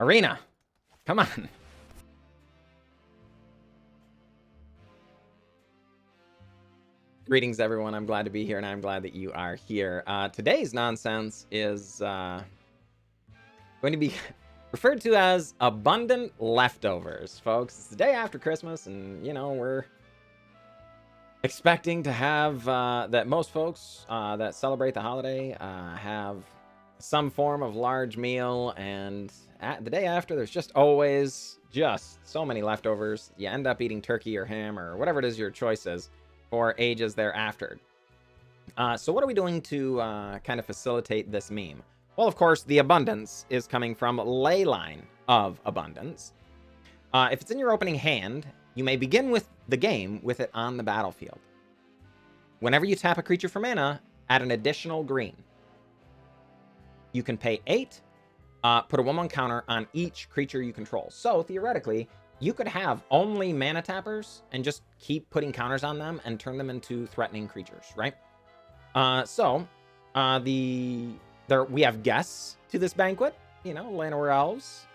Arena, come on. Greetings, everyone. I'm glad to be here, and I'm glad that you are here. Today's nonsense is going to be referred to as abundant leftovers, folks. It's the day after Christmas, and, you know, we're expecting to have that most folks that celebrate the holiday have some form of large meal, and the day after, there's just always just so many leftovers. You end up eating turkey or ham or whatever it is your choice is for ages thereafter. So what are we doing to kind of facilitate this meme? Well, of course, the abundance is coming from Leyline of Abundance. If it's in your opening hand, you may begin with the game with it on the battlefield. Whenever you tap a creature for mana, add an additional green. You can pay 8, put a 1/1 counter on each creature you control. So, theoretically, you could have only mana tappers and just keep putting counters on them and turn them into threatening creatures, right? We have guests to this banquet, you know, Llanowar Elves,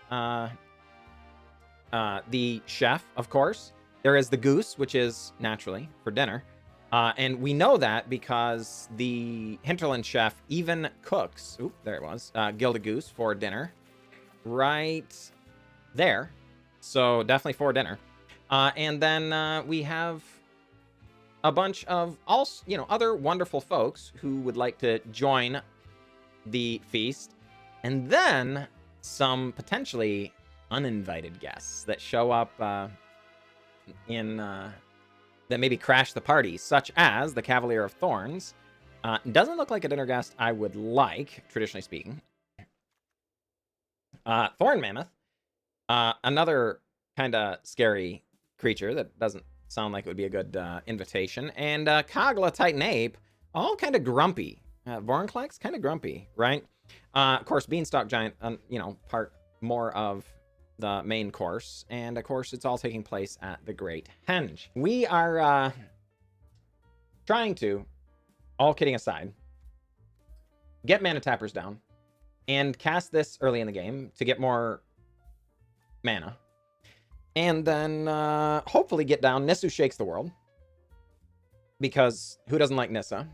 the chef, of course. There is the goose, which is naturally for dinner. And we know that because the Hinterland Chef even cooks, there it was, Gilded Goose for dinner right there. So definitely for dinner. And then we have a bunch of also, you know, other wonderful folks who would like to join the feast. And then some potentially uninvited guests that show up that maybe crash the party, such as the Cavalier of Thorns. Doesn't look like a dinner guest I would like, traditionally speaking. Thorn Mammoth, another kind of scary creature that doesn't sound like it would be a good invitation. And Kogla, Titan Ape, all kind of grumpy. Vorinclex, kind of grumpy, right? Of course, Beanstalk Giant, you know, part more of the main course, and of course it's all taking place at the Great Henge. We are trying to, all kidding aside, get mana tappers down and cast this early in the game to get more mana, and then hopefully get down Nissa Shakes the World, because who doesn't like Nissa,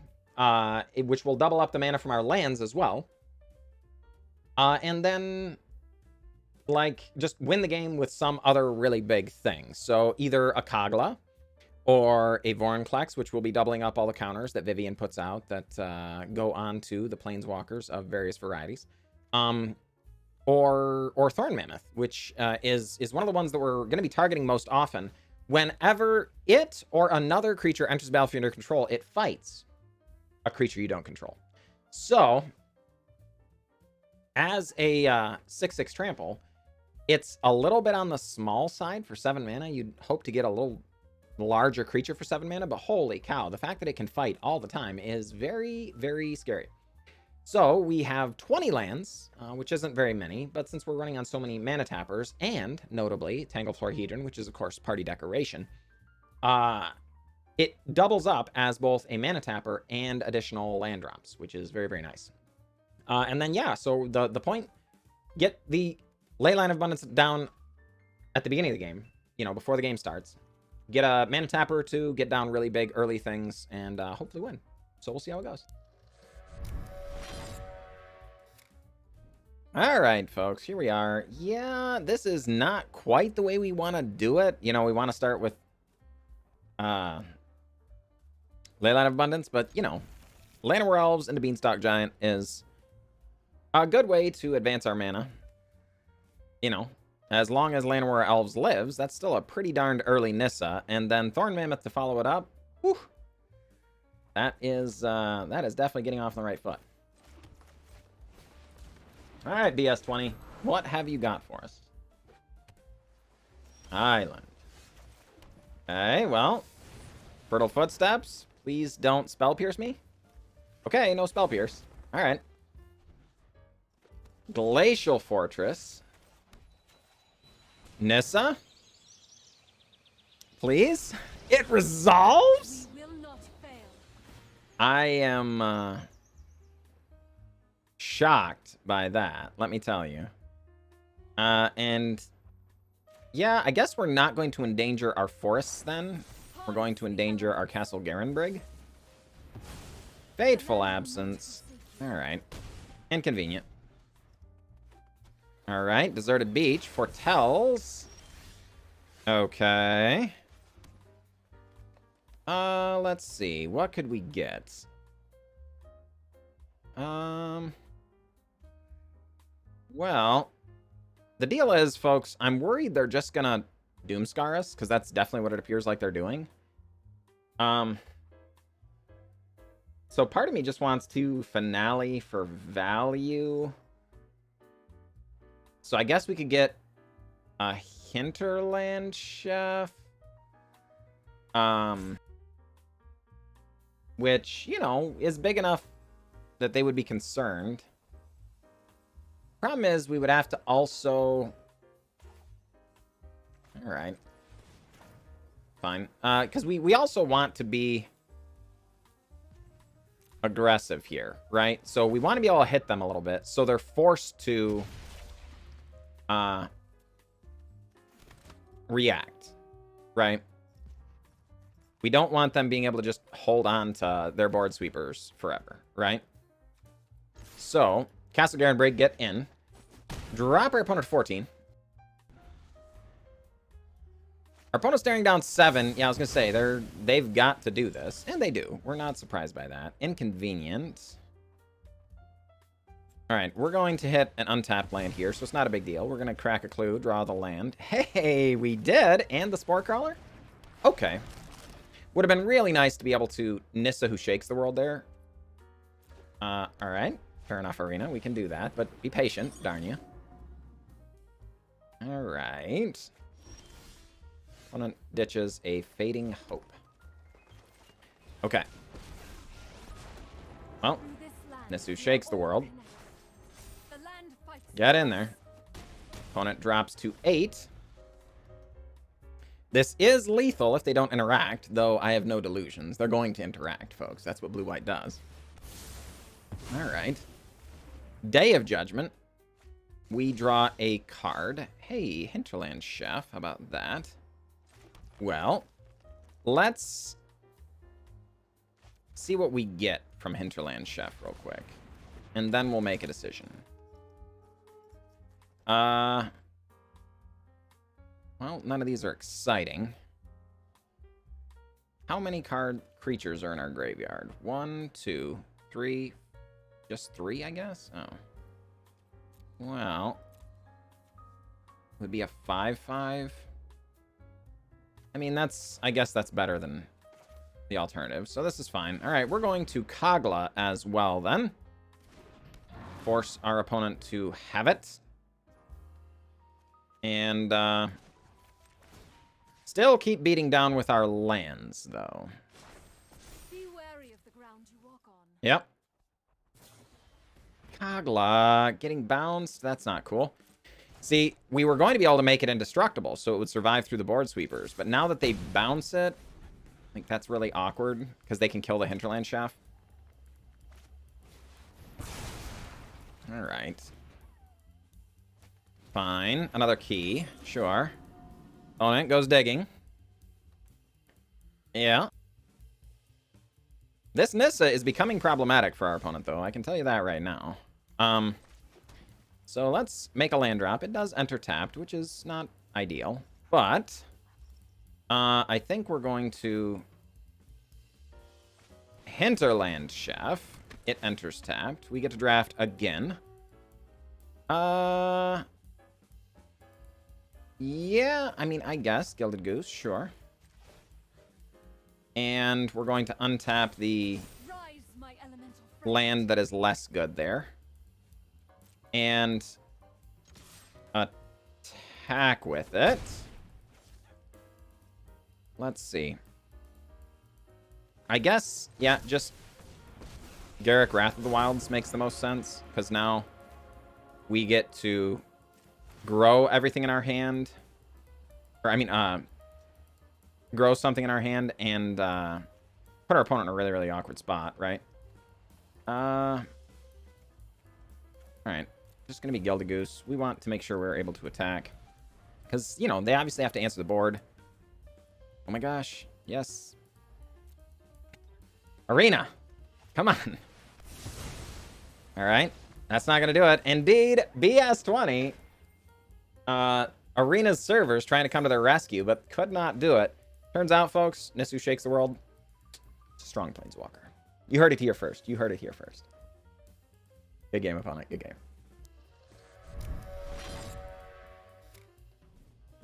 which will double up the mana from our lands as well, and then like just win the game with some other really big thing. So either a Kogla or a Vorinclex, which will be doubling up all the counters that Vivien puts out that go on to the planeswalkers of various varieties, or Thorn Mammoth, which is one of the ones that we're going to be targeting most often. Whenever it or another creature enters the battlefield under control, it fights a creature you don't control. So as a 6/6 trample, it's a little bit on the small side for 7 mana. You'd hope to get a little larger creature for 7 mana, but holy cow, the fact that it can fight all the time is very, very scary. So we have 20 lands, which isn't very many, but since we're running on so many mana tappers, and notably Tangled Florahedron, which is of course party decoration, it doubles up as both a mana tapper and additional land drops, which is very, very nice. And then yeah, so the point, get the Leyline of Abundance down at the beginning of the game, you know, before the game starts. Get a mana tapper or two, get down really big early things, and hopefully win. So we'll see how it goes. All right, folks, here we are. Yeah, this is not quite the way we want to do it. You know, we want to start with Leyline of Abundance, but, you know, Llanowar Elves into Beanstalk Giant is a good way to advance our mana. You know, as long as Llanowar Elves lives, that's still a pretty darned early Nissa. And then Thorn Mammoth to follow it up. Whew. That is definitely getting off on the right foot. All right, BS20. What have you got for us? Island. Okay, well. Fertile Footsteps. Please don't Spell Pierce me. Okay, no Spell Pierce. All right. Glacial Fortress. Nissa? Please? It resolves? We will not fail. I am shocked by that, let me tell you. And yeah, I guess we're not going to endanger our forests then. We're going to endanger our Castle Garenbrig. Fateful absence. Alright. Inconvenient. Alright, deserted beach foretells. Okay. Let's see. What could we get? Well, the deal is, folks, I'm worried they're just gonna Doomscar us, because that's definitely what it appears like they're doing. So part of me just wants to Finale for value. So I guess we could get a Hinterland Chef. Which, you know, is big enough that they would be concerned. Problem is, we would have to also... Alright. Fine. Because we also want to be aggressive here, right? So we want to be able to hit them a little bit, so they're forced to react, right? We don't want them being able to just hold on to their board sweepers forever, right? So, Castle Garenbrig, get in. Drop our opponent to 14. Our opponent's staring down 7. Yeah, I was going to say, they've got to do this. And they do. We're not surprised by that. Inconvenient. Alright, we're going to hit an untapped land here, so it's not a big deal. We're going to crack a clue, draw the land. Hey, we did! And the Spore Crawler? Okay. Would have been really nice to be able to Nissa Who Shakes the World there. Alright. Fair enough, Arena. We can do that, but be patient, darn you. Alright. Opponent ditches a Fading Hope. Okay. Well, Nissa Who Shakes the World. Get in there. Opponent drops to 8. This is lethal if they don't interact, though I have no delusions. They're going to interact, folks. That's what blue-white does. Alright. Day of Judgment. We draw a card. Hey, Hinterland Chef. How about that? Well, let's see what we get from Hinterland Chef real quick. And then we'll make a decision. Well, none of these are exciting. How many creatures are in our graveyard? 1, 2, 3. Just 3, I guess? Oh. Well. Would be a 5/5. I mean, I guess that's better than the alternative. So this is fine. Alright, we're going to Kogla as well, then. Force our opponent to have it. And, still keep beating down with our lands, though. Be wary of the ground you walk on. Yep. Kogla getting bounced. That's not cool. See, we were going to be able to make it indestructible, so it would survive through the board sweepers. But now that they bounce it, I think that's really awkward, because they can kill the Hinterland Chef. Alright. Fine. Another key. Sure. Opponent goes digging. Yeah. This Nissa is becoming problematic for our opponent, though. I can tell you that right now. So let's make a land drop. It does enter tapped, which is not ideal. But I think we're going to Hinterland Chef. It enters tapped. We get to draft again. Yeah, I mean, I guess. Gilded Goose, sure. And we're going to untap the land that is less good there. And attack with it. Let's see. I guess, yeah, just Garruk Wrath of the Wilds makes the most sense, because now we get to grow everything in our hand. Or, I mean, grow something in our hand and put our opponent in a really, really awkward spot, right? Alright. Just going to be Gilded Goose. We want to make sure we're able to attack. Because, you know, they obviously have to answer the board. Oh my gosh. Yes. Arena. Come on. All right. That's not going to do it. Indeed, BS20. Arena's servers trying to come to their rescue, but could not do it. Turns out, folks, Nissa shakes the world. Strong Planeswalker. You heard it here first. You heard it here first. Good game, opponent. Good game.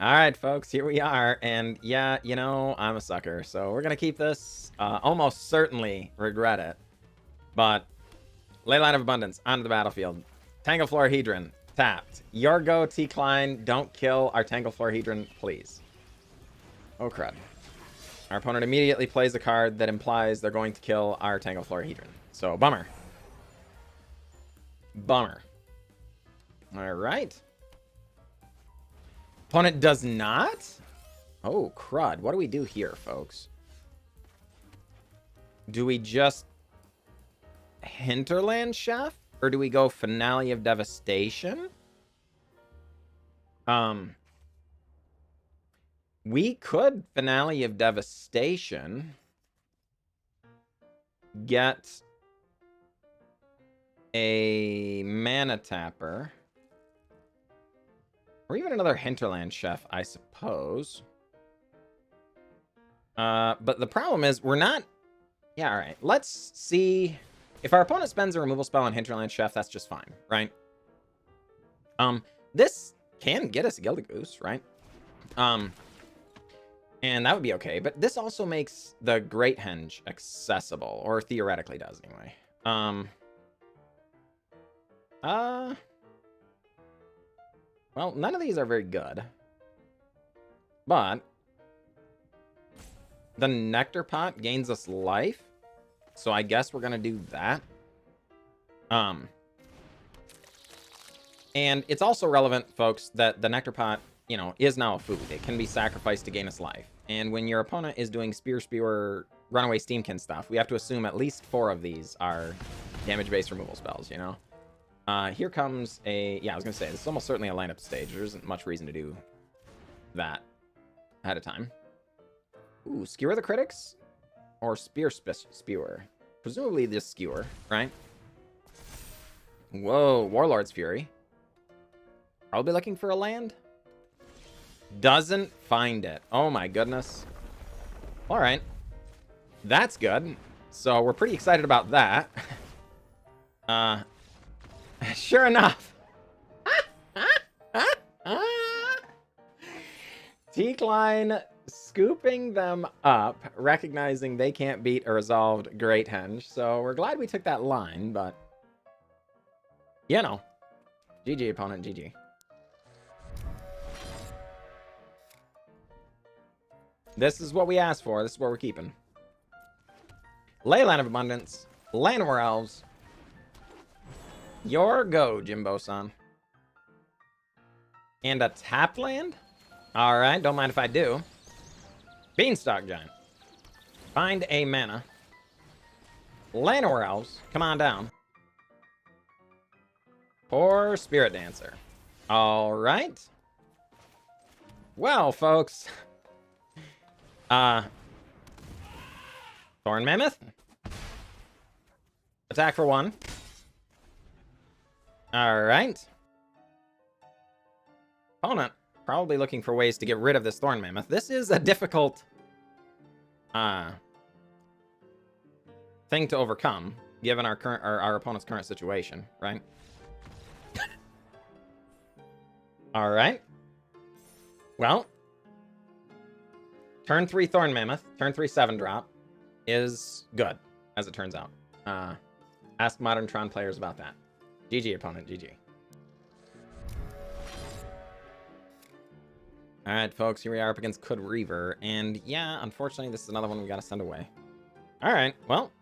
All right, folks, here we are. And yeah, you know, I'm a sucker. So we're going to keep this. Almost certainly regret it. But Leyline of Abundance onto the battlefield. Tangled Florahedron tapped. Your go, T-Klein. Don't kill our Tangled Florahedron, please. Oh, crud. Our opponent immediately plays a card that implies they're going to kill our Tangled Florahedron. So, bummer. Bummer. All right. Opponent does not? Oh, crud. What do we do here, folks? Do we just Hinterland Chef? Or do we go Finale of Devastation? We could Finale of Devastation. Get a mana tapper. Or even another Hinterland Chef, I suppose. But the problem is, we're not... Yeah, alright. Let's see... If our opponent spends a removal spell on Hinterland Chef, that's just fine, right? This can get us a Gilded Goose, right? And that would be okay. But this also makes the Great Henge accessible, or theoretically does, anyway. Well, none of these are very good. But the Nectar Pot gains us life. So I guess we're going to do that. And it's also relevant, folks, that the Nectar Pot, you know, is now a food. It can be sacrificed to gain us life. And when your opponent is doing Spewer, Runaway Steamkin stuff, we have to assume at least 4 of these are damage-based removal spells, you know? Here comes a... Yeah, I was going to say, this is almost certainly a lineup stage. There isn't much reason to do that ahead of time. Ooh, Skewer the Critics? Or Spewer. Presumably this Skewer, right? Whoa, Warlord's Fury. Probably looking for a land? Doesn't find it. Oh my goodness. Alright. That's good. So we're pretty excited about that. Sure enough. T-Klein scooping them up, recognizing they can't beat a resolved Great Henge. So we're glad we took that line, but... You know. GG, opponent. GG. This is what we asked for. This is what we're keeping. Leyline of Abundance. Llanowar Elves. Your go, Jimbo-san. And a tap land? Alright, don't mind if I do. Beanstalk Giant. Find a mana. Llanowar Elves. Come on down. Or Spirit Dancer. Alright. Well, folks. Thorn Mammoth. Attack for 1. Alright. Opponent probably looking for ways to get rid of this Thorn Mammoth. This is a difficult thing to overcome, given our opponent's current situation, right? Alright. Well, turn 3 Thorn Mammoth, turn 3 7-drop is good, as it turns out. Ask Modern Tron players about that. GG, opponent. GG. Alright, folks. Here we are up against Cud Reaver. And yeah, unfortunately, this is another one we gotta send away. Alright, well.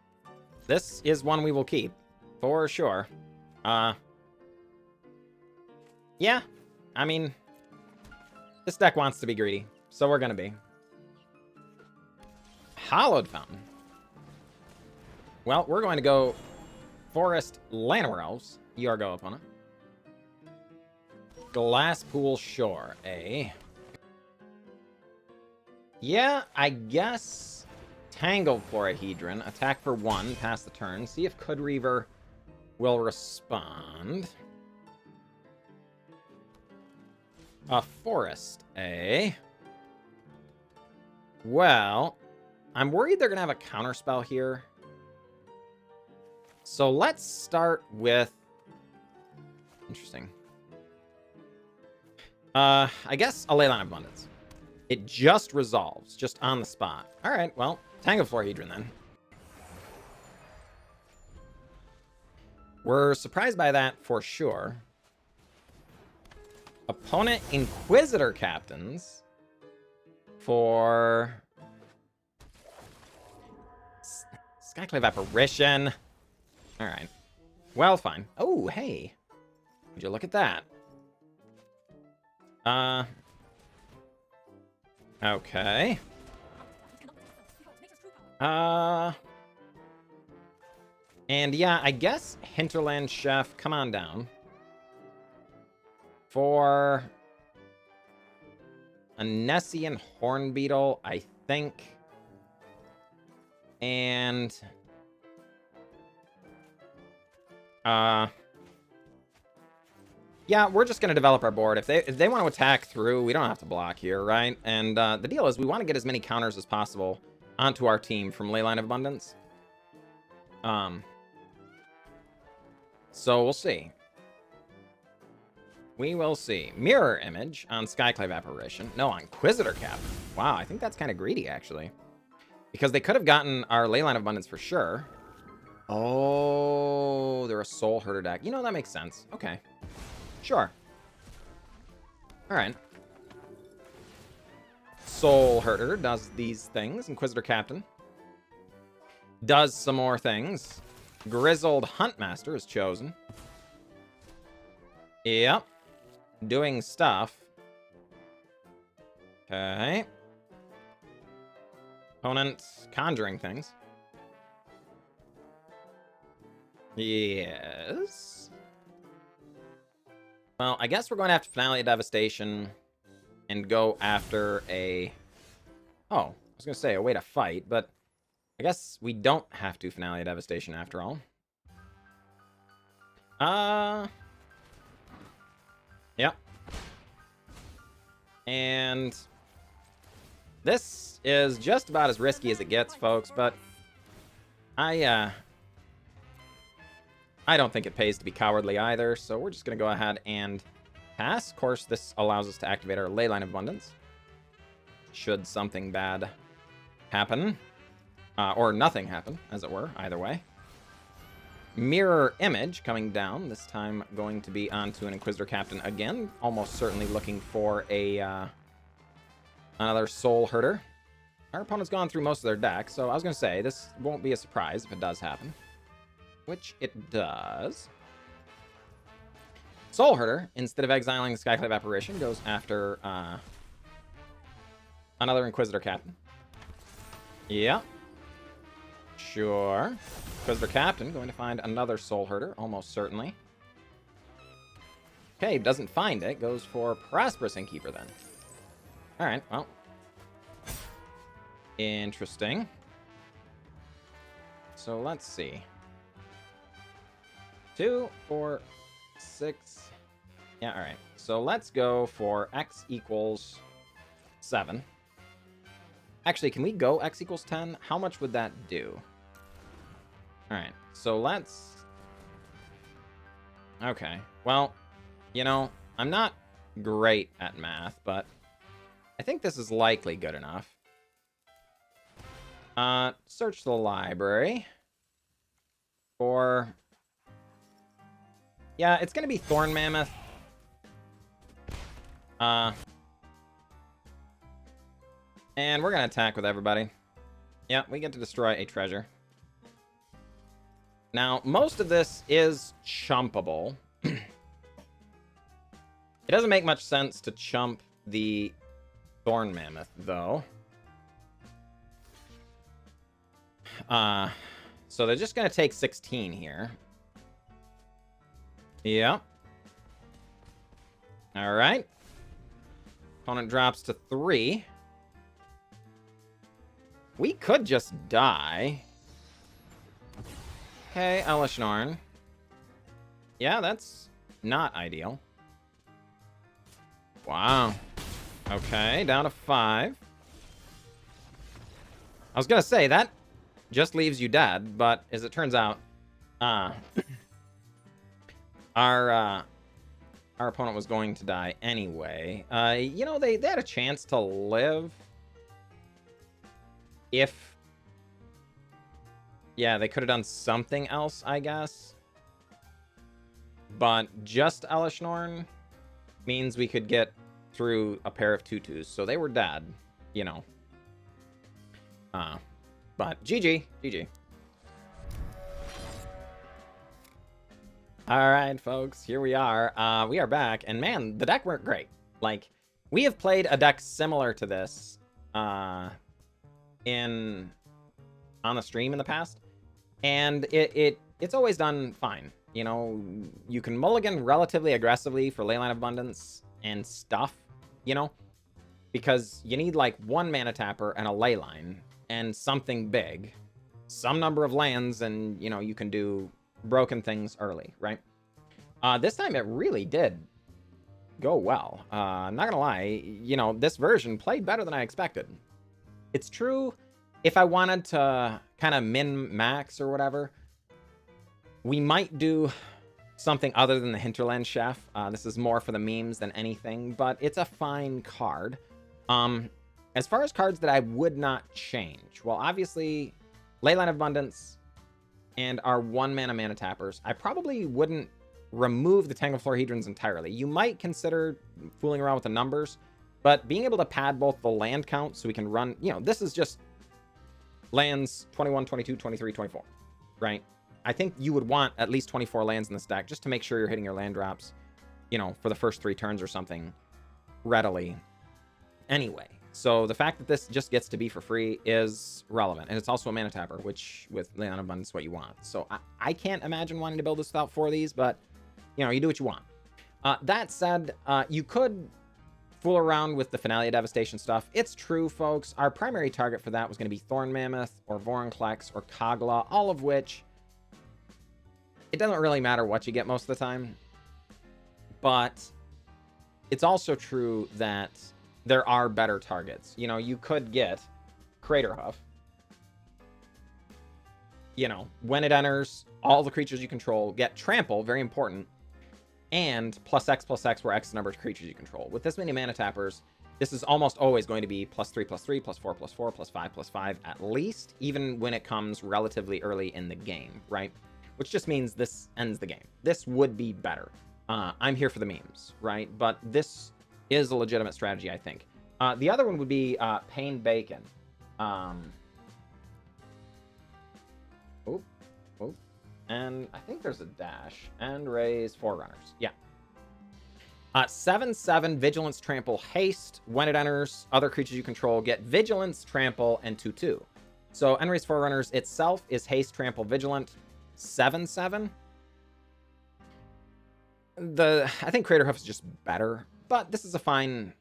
This is one we will keep. For sure. Yeah. I mean, this deck wants to be greedy. So we're gonna be. Hallowed Fountain. Well, we're going to go Forest Llanowar Elves. You are go, opponent. Glasspool Shore, eh? Yeah, I guess Tangled Florahedron. Attack for 1, pass the turn. See if Cudreaver will respond. A forest, eh? Well, I'm worried they're going to have a counterspell here. So let's start with... Interesting. I guess a Leyline of Abundance. It just resolves, just on the spot. All right, well, Tangled Florahedron then. We're surprised by that for sure. Opponent Inquisitor Captains for Skyclave Apparition. All right. Well, fine. Oh, hey. Would you look at that? Okay. And yeah, I guess Hinterland Chef, come on down. For a Nessian Hornbeetle, I think. And yeah, we're just going to develop our board. If they want to attack through, we don't have to block here, right? And the deal is we want to get as many counters as possible onto our team from Leyline of Abundance. So we'll see. We will see. Mirror Image on Skyclave Apparition. No, on Inquisitor Captain. Wow, I think that's kind of greedy, actually. Because they could have gotten our Leyline of Abundance for sure. Oh, they're a Soul Herder deck. You know, that makes sense. Okay. Sure. All right. Soul Herder does these things. Inquisitor Captain does some more things. Grizzled Huntmaster is chosen. Yep. Doing stuff. Okay. Opponent conjuring things. Yes. Well, I guess we're going to have to Finale of Devastation and go after a... Oh, I was going to say a way to fight, but I guess we don't have to Finale of Devastation after all. Yep. And this is just about as risky as it gets, folks, but I don't think it pays to be cowardly either, so we're just going to go ahead and pass. Of course, this allows us to activate our Leyline of Abundance, should something bad happen. Or nothing happen, as it were, either way. Mirror Image coming down, this time going to be onto an Inquisitor Captain again, almost certainly looking for a another Soul Herder. Our opponent's gone through most of their deck, so I was going to say, this won't be a surprise if it does happen. Which it does. Soul Herder, instead of exiling the Skyclave Apparition, goes after another Inquisitor Captain. Yeah. Sure. Inquisitor Captain going to find another Soul Herder, almost certainly. Okay, doesn't find it. Goes for Prosperous Innkeeper then. Alright, well. Interesting. So let's see. 2, 4, 6. Yeah, alright. So let's go for x equals 7. Actually, can we go x equals 10? How much would that do? Alright, so let's... Okay, well, you know, I'm not great at math, but I think this is likely good enough. Search the library for... Yeah, it's gonna be Thorn Mammoth. And we're gonna attack with everybody. Yeah, we get to destroy a treasure. Now, most of this is chumpable. It doesn't make much sense to chump the Thorn Mammoth, though. So they're just gonna take 16 here. Yeah. All right. Opponent drops to 3. We could just die. Okay, Elishnorn. Yeah, that's not ideal. Wow. Okay, down to 5. I was gonna say, that just leaves you dead, but as it turns out, our opponent was going to die anyway. You know, they had a chance to live if... Yeah, they could have done something else, I guess. But just Elishnorn means we could get through a pair of 2/2s. So they were dead, you know. But GG. GG. All right, folks, here we are. We are back, and man, the deck worked great. Like, we have played a deck similar to this on the stream in the past, and it's always done fine. You know, you can mulligan relatively aggressively for Leyline of Abundance and stuff, you know, because you need like 1 mana tapper and a Leyline and something big, some number of lands, and you know, you can do broken things early, right? This time it really did go well. I'm not gonna lie, you know, this version played better than I expected. It's true, if I wanted to kind of min-max or whatever, we might do something other than the Hinterland Chef. This is more for the memes than anything, but it's a fine card. As far as cards that I would not change, well, obviously, Leyline of Abundance and our 1 mana tappers, I probably wouldn't remove the Tangled Florahedrons entirely. You might consider fooling around with the numbers, but being able to pad both the land count so we can run, you know, this is just lands 21, 22, 23, 24, right? I think you would want at least 24 lands in this deck just to make sure you're hitting your land drops, you know, for the first 3 turns or something readily anyway. So the fact that this just gets to be for free is relevant. And it's also a mana tapper, which with Leyline of Abundance is what you want. So I can't imagine wanting to build this without 4 of these, but, you know, you do what you want. That said, you could fool around with the Finale of Devastation stuff. It's true, folks. Our primary target for that was going to be Thorn Mammoth or Vorinclex or Kogla, all of which... It doesn't really matter what you get most of the time, but it's also true that there are better targets. You know, you could get Craterhoof. You know, when it enters, all the creatures you control get trample, very important, and +X/+X, where X is the number of creatures you control. With this many mana tappers, this is almost always going to be +3/+3, +4/+4, +5/+5 at least, even when it comes relatively early in the game, right? Which just means this ends the game. This would be better. I'm here for the memes, right? But this is a legitimate strategy, I think. The other one would be Pain Bacon. And I think there's a dash. And raise Forerunners. Yeah. 7/7 Vigilance, Trample, Haste. When it enters, other creatures you control get Vigilance, Trample, and 2/2. So Enraise Forerunners itself is Haste, Trample, Vigilant. 7/7. I think Craterhoof is just better, but this is a fine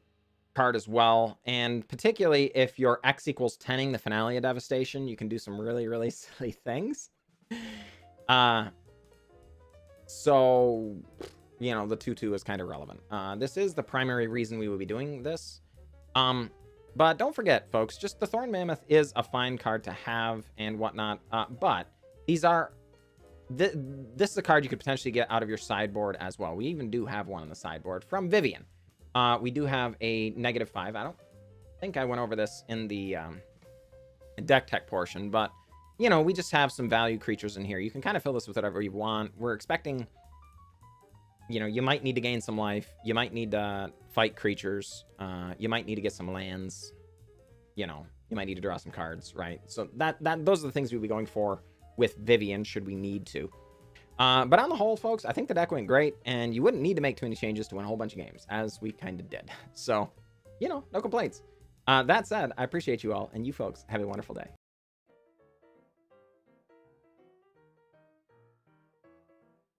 card as well. And particularly if your X equals 10ing the Finale of Devastation, you can do some really, really silly things. So, you know, the 2/2 is kind of relevant. This is the primary reason we will be doing this. But don't forget, folks, just the Thorn Mammoth is a fine card to have and whatnot. But these are... This is a card you could potentially get out of your sideboard as well. We even do have one on the sideboard from Vivien. We do have a -5. I don't think I went over this in the deck tech portion, but, you know, we just have some value creatures in here. You can kind of fill this with whatever you want. We're expecting, you know, you might need to gain some life. You might need to fight creatures. You might need to get some lands. You know, you might need to draw some cards, right? So those are the things we'll be going for with Vivien, should we need to. But on the whole, folks, I think the deck went great, and you wouldn't need to make too many changes to win a whole bunch of games, as we kind of did. So, you know, no complaints. That said, I appreciate you all, and you folks have a wonderful day.